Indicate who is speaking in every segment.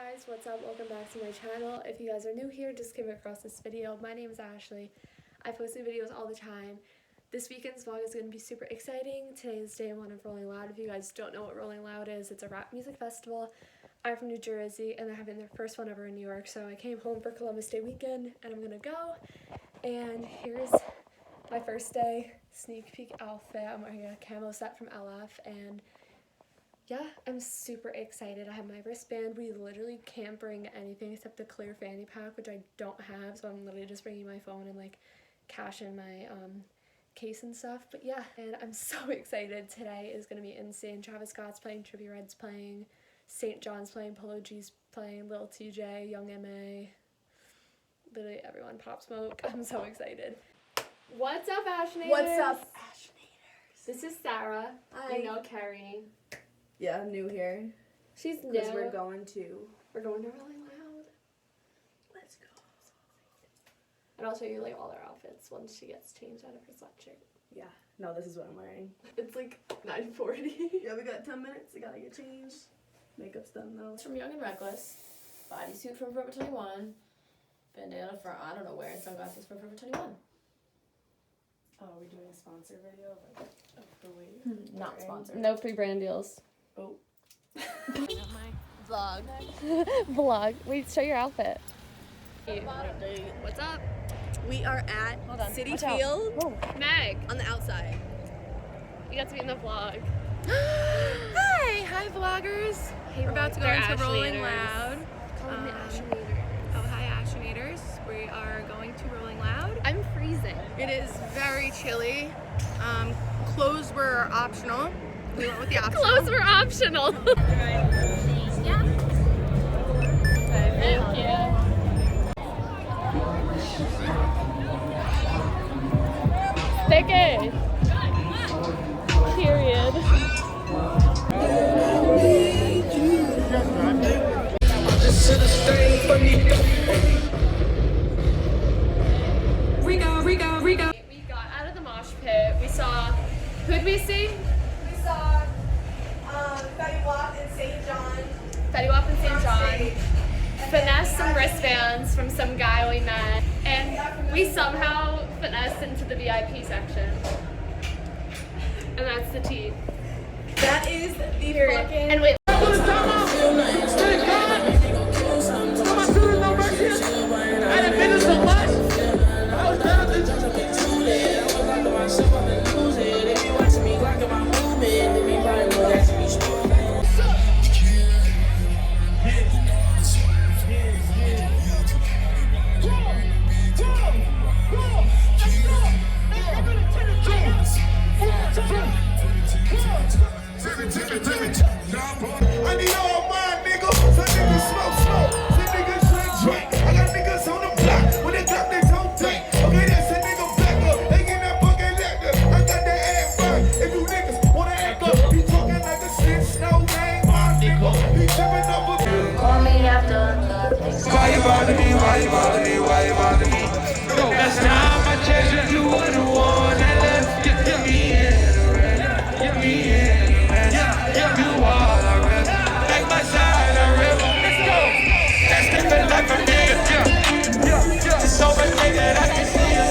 Speaker 1: guys, what's up? Welcome back to my channel. If you guys are new here, just came across this video, my name is Ashley. I post new videos all the time. This weekend's vlog is going to be super exciting. Today is day one of Rolling Loud. If you guys don't know what Rolling Loud is, it's a rap music festival. I'm from New Jersey and they're having their first one ever in New York, so I came home for Columbus Day weekend and I'm gonna go. And here's my first day sneak peek outfit. I'm wearing a camo set from LF and yeah, I'm super excited. I have my wristband. We literally can't bring anything except the clear fanny pack, which I don't have, so I'm literally just bringing my phone and like cash in my case and stuff. But yeah, and I'm so excited. Today is gonna be insane. Travis Scott's playing, Trippie Redd's playing, St. John's playing, Polo G's playing, Lil TJAY, Young MA, literally everyone, Pop Smoke. I'm so excited. What's up, Ashnators?
Speaker 2: What's up, Ashnators?
Speaker 1: This is Sarah.
Speaker 2: Hi.
Speaker 1: You know Carrie.
Speaker 2: Yeah, new here.
Speaker 1: She's new.
Speaker 2: Because we're going to
Speaker 1: Rolling Loud.
Speaker 2: Let's go.
Speaker 1: And I'll show you like all our outfits once she gets changed out of her sweatshirt.
Speaker 2: Yeah. No, this is what I'm wearing.
Speaker 1: It's like 9:40.
Speaker 2: Yeah, we got 10 minutes. I gotta get changed. Makeup's done though.
Speaker 3: It's from Young and Reckless. Bodysuit from Forever 21. Bandana from I don't know where, and sunglasses from Forever 21.
Speaker 2: Oh, are we doing a sponsor video of the way?
Speaker 3: Not sponsored.
Speaker 1: No free brand deals.
Speaker 2: Oh.
Speaker 3: Vlog.
Speaker 1: Vlog. Wait, show your outfit.
Speaker 2: What's up? We are at City
Speaker 1: Watch out.
Speaker 2: Field
Speaker 1: Meg,
Speaker 2: on the outside.
Speaker 1: you got to be in the vlog.
Speaker 4: Hi vloggers.
Speaker 1: Hey,
Speaker 4: We're about to go
Speaker 1: they're
Speaker 4: into Rolling
Speaker 1: Ashnators.
Speaker 4: Loud.
Speaker 1: Call them the Ashnators.
Speaker 4: Oh, hi Ashnators. We are going to Rolling Loud.
Speaker 1: I'm freezing.
Speaker 4: It is very chilly. Clothes were optional. We went with the optional.
Speaker 1: Clothes were optional.
Speaker 4: Yeah.
Speaker 1: Thank you. Sticky. Period. We got out of the mosh pit. We saw, who'd we see?
Speaker 2: We saw Fetty Wap and St. John.
Speaker 1: Fetty Wap and St. John. Finessed some wristbands from some guy we met. And we somehow finessed into the VIP section. And that's the tea.
Speaker 2: That is the
Speaker 1: Period.
Speaker 2: fucking...
Speaker 1: And wait.
Speaker 5: I need all my niggas, some niggas smoke, some niggas drink. I got niggas on the block, when they got they don't take. Okay, that's a nigga back up, they get that fucking lecture. I got that ass back, if you niggas wanna act up. He talking like a snitch, no name, my nigga. He tripping up a
Speaker 3: Call me after.
Speaker 5: Why you bother me, why you bother me, why you bother me? Last time I checked you, you were the one that left. Get me in, get me in. You are the rest. Take my side, I rip. Let's go. That's different life from niggas. Just so much nigga that I can see you.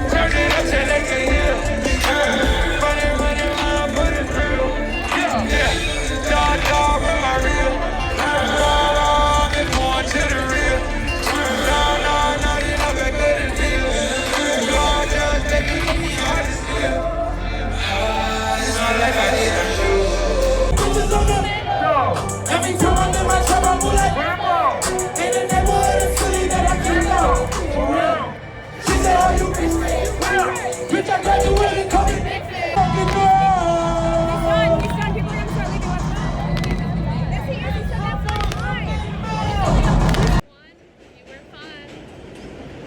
Speaker 5: Turn it up till they can hear. Run it, put it through. Yeah. Dog, with my reel. Raw, get more to the real. No, you know that good as deal. God just make me hard to steal. It's not like I need a shoe. Every time I'm in my trap, I move like Rambo. In the neighborhood, it's silly that I can't go. She said, oh, you bitch, bitch, I graduated, call me big fan. Fucking girl.
Speaker 4: People are gonna start leaving us out. Yes, he is. He said that's all mine.
Speaker 1: You were fun.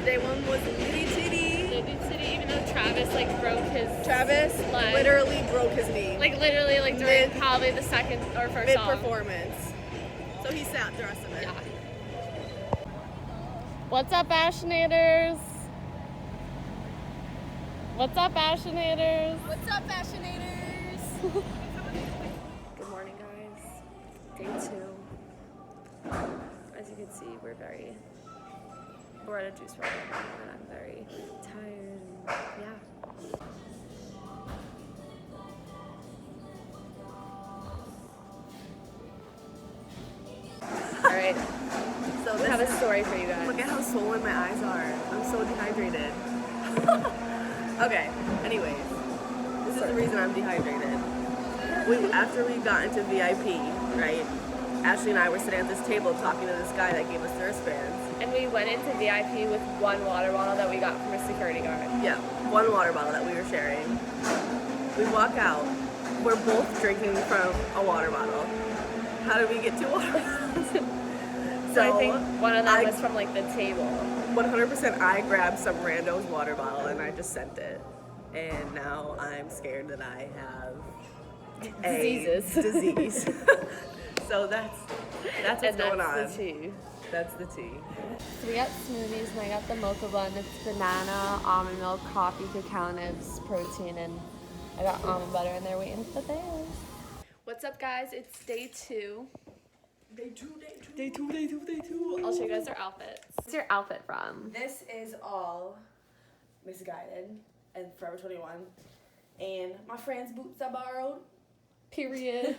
Speaker 2: Day one was nitty titty.
Speaker 1: They did city, even though Travis like broke his
Speaker 2: Travis
Speaker 1: leg.
Speaker 2: literally broke his knee.
Speaker 1: Like literally like during probably the second or first
Speaker 2: Mid
Speaker 1: song.
Speaker 2: performance. So he sat the rest of it.
Speaker 1: Yeah. What's up, Ashnators? What's up, Ashnators?
Speaker 4: What's up, Ashnators?
Speaker 1: Good morning, guys. Day 2. could see, we're at a juice bar right now, and I'm very tired, and yeah. Alright,
Speaker 6: So
Speaker 1: we have a story for you guys.
Speaker 6: Look at how swollen my eyes are. I'm so dehydrated. Okay, anyways. This is the reason I'm dehydrated. After we got into VIP, right? Ashley and I were sitting at this table talking to this guy that gave us the wristbands.
Speaker 1: And we went into VIP with one water bottle that we got from a security guard.
Speaker 6: Yeah, one water bottle that we were sharing. We walk out. We're both drinking from a water bottle. How did we get two water bottles?
Speaker 1: So I think one of them was from like the table.
Speaker 6: 100% I grabbed some rando's water bottle and I just sent it. And now I'm scared that I have a disease. So that's what's going on.
Speaker 1: That's the tea.
Speaker 6: That's the tea.
Speaker 1: So we got smoothies, and I got the mocha blend. It's banana, almond milk, coffee, cacao nibs, protein, and I got almond butter in there waiting for theirs. What's up, guys? It's day 2.
Speaker 6: Day two.
Speaker 1: I'll show you guys our outfits. What's your outfit from?
Speaker 6: This is all Misguided and Forever 21. And my friend's boots I borrowed.
Speaker 1: Period.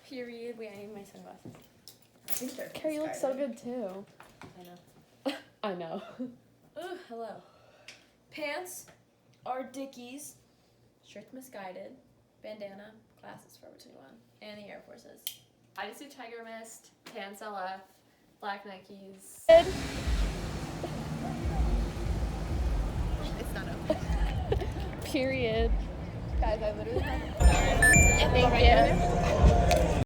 Speaker 3: Period. Wait, I need my sunglasses.
Speaker 6: I think they're
Speaker 1: Carrie, you look so good too.
Speaker 3: I know.
Speaker 1: I know.
Speaker 3: Oh, hello. Pants are Dickies. Shirt's Misguided. Bandana, glasses Forever 21. And the Air Forces.
Speaker 1: I just do Tiger Mist, pants LF, black Nikes.
Speaker 6: It's not open.
Speaker 1: Period.
Speaker 3: Guys, I literally have
Speaker 1: Thank you.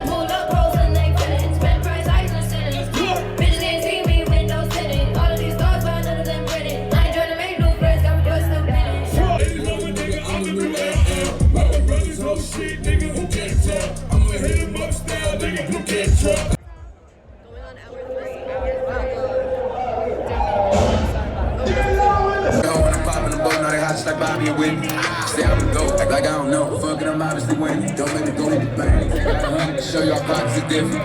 Speaker 7: Pull up pros and they feelings, spend price, ice and sinners. Bitches can't see me, windows sitting. All of these thoughts, but none of them pretty. I ain't trying to make new friends, got me just still
Speaker 5: Like Bobby and Whitney. Say I'm a goat, act like I don't know. Fuck it, I'm obviously winning. Don't let me go to the bank. I got 100 to show y'all pockets are different.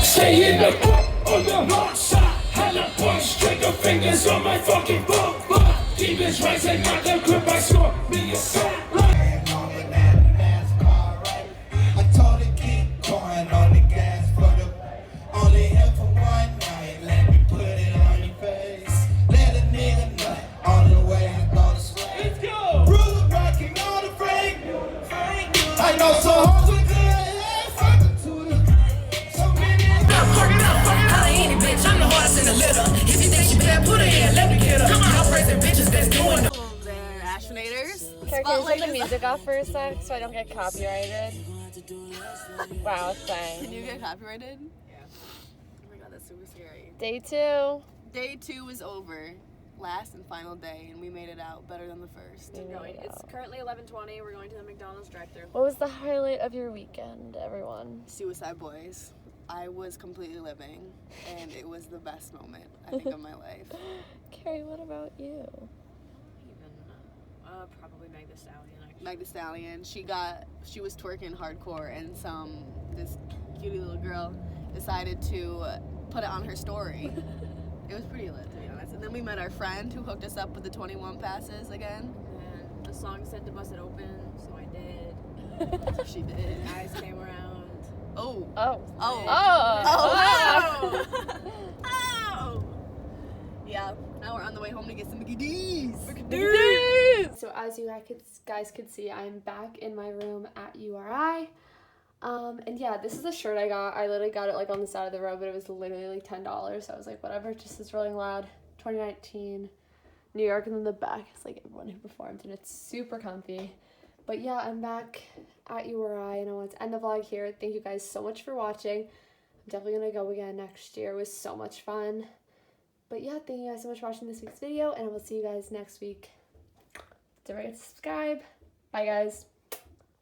Speaker 8: Stay in the on the hot side, hella punch, trigger fingers on my fucking book. Demons rising, not the grip, I score me a shot.
Speaker 9: I told her keep going on the gas for the only here for one night. Let me put it on your face. Let a nigga nut on the way I go to sleep.
Speaker 8: Let's go.
Speaker 9: Ruler rocking all the Frank. I know some hoes with good head, fuck it to the so many.
Speaker 7: I ain't any bitch, I'm the hardest in the litter. If you think she bad, put her in, let me get her. Come on, praising bitches that's doing the
Speaker 6: They're Ashtonators.
Speaker 1: Carrie, can you turn the music off for a sec so I don't get copyrighted? Wow,
Speaker 6: Can
Speaker 1: thanks.
Speaker 6: you get copyrighted? Yeah. Oh my god, that's super scary.
Speaker 1: Day 2.
Speaker 6: Day 2 is over. Last and final day, and we made it out better than the first.
Speaker 3: It's currently 11:20. We're going to the McDonald's drive-thru.
Speaker 1: What was the highlight of your weekend, everyone?
Speaker 6: Suicide Boys. I was completely living, and it was the best moment, I think, of my life.
Speaker 1: Carrie, what about you?
Speaker 3: Probably Meg Thee Stallion, actually.
Speaker 6: Meg Thee Stallion, she was twerking hardcore, and this cutie little girl decided to put it on her story. It was pretty lit, to be honest. And then we met our friend who hooked us up with the 21 passes again.
Speaker 3: And the song said to bust it open, so I did.
Speaker 6: She did.
Speaker 3: Guys came around.
Speaker 6: Oh.
Speaker 1: Oh.
Speaker 6: Oh.
Speaker 1: Oh.
Speaker 6: Oh. Yeah. Now we're on the way home to get some Mickey D's.
Speaker 1: So as you guys could see, I'm back in my room at URI. And yeah, this is a shirt I got. I literally got it like on the side of the road, but it was literally like $10. So I was like, whatever, just is Rolling Loud 2019 New York. And then the back is like everyone who performed, and it's super comfy. But yeah, I'm back at URI, and I want to end the vlog here. Thank you guys so much for watching. I'm definitely gonna go again next year. It was so much fun. But yeah, thank you guys so much for watching this week's video, and I will see you guys next week. Don't forget to subscribe. Bye guys.